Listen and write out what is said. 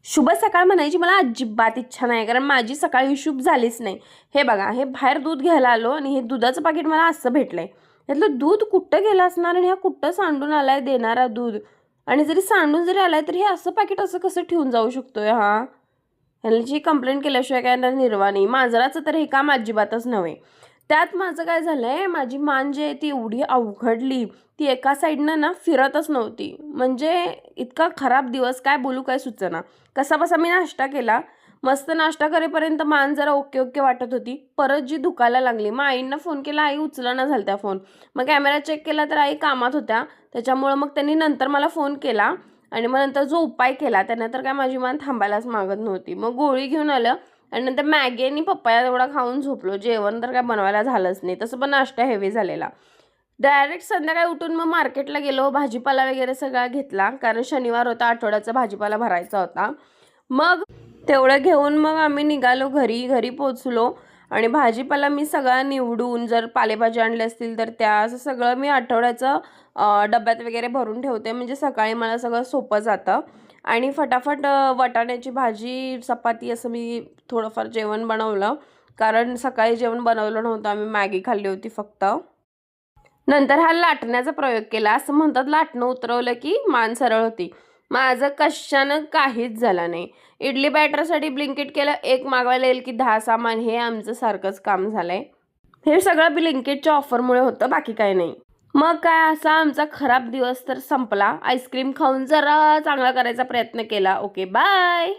शुभ सकाळ म्हणायची मला अजिबात इच्छा नाही, कारण माझी सकाळी शुभ झालीच नाही. हे बघा, हे बाहेर दूध घ्यायला आलो आणि हे दुधाचं पाकिट मला असं भेटलंय. यातलं दूध कुठं गेलं असणार आणि हा कुठं सांडून आलाय देणारा दूध. आणि जरी सांडून जरी आलाय तरी हे असं पाकिट असं कसं ठेवून जाऊ शकतोय हा. ह्याची कंप्लेंट केल्याशिवाय काय निर्वा नाही. मांजराचं तर हे काम अजिबातच नव्हे. त्यात माझं काय झालंय, माझी मान जी आहे ती एवढी अवघडली, ती एका साईडनं ना फिरतच नव्हती. म्हणजे इतका खराब दिवस, काय बोलू काय सुचना. कसाबसा मी नाश्ता केला. मस्त नाश्ता करेपर्यंत मान जरा ओके ओके वाटत होती. परत जी दुखायला लागली. मग आईंना फोन केला, आई उचलना झालत्या फोन. मग कॅमेरा चेक केला तर आई कामात होत्या. त्याच्यामुळं मग त्यांनी नंतर मला फोन केला आणि मग नंतर जो उपाय केला त्यानं तर काय माझी मान थांबायलाच मागत नव्हती. मग गोळी घेऊन आलं आणि नंतर मॅगी आणि पप्पाया एवढा खाऊन झोपलो. जेवण तर काय बनवायला झालंच नाही. तसं पण नाश्ता हेवी झालेला. डायरेक्ट संध्याकाळी उठून मग मार्केटला गेलो. भाजीपाला वगैरे सगळा घेतला, कारण शनिवार होता, आठवड्याचा भाजीपाला भरायचा होता. मग तेवढं घेऊन मग आम्ही निघालो घरी. घरी पोचलो आणि भाजीपाला मी सगळा निवडून, जर पालेभाजी आणले असतील तर त्या, असं सगळं मी आठवड्याचं डब्यात वगैरे भरून ठेवते. म्हणजे सकाळी मला सगळं सोपं जातं. आणि फटाफट वाटाण्याची भाजी, चपाती असं मी थोडंफार जेवण बनवलं, कारण सकाळी जेवण बनवलं नव्हतं. आम्ही मॅगी खाल्ली होती फक्त. नंतर हा लाटण्याचा प्रयोग केला. असं म्हणतात लाटणं उतरवलं की मान सरळ होती. माझं कशानं काहीच झालं नाही. इडली बॅटरसाठी ब्लिंकिट केलं, एक मागवायला येईल की 10 सामान, हे आमचं सारखंच काम झालंय. हे सगळं ब्लिंकिटच्या ऑफरमुळे होतं, बाकी काही नाही. मग काय, असा आमचा खराब दिवस तर संपला. आईस्क्रीम खाऊन जरा चांगला करायचा प्रयत्न केला. Okay, bye.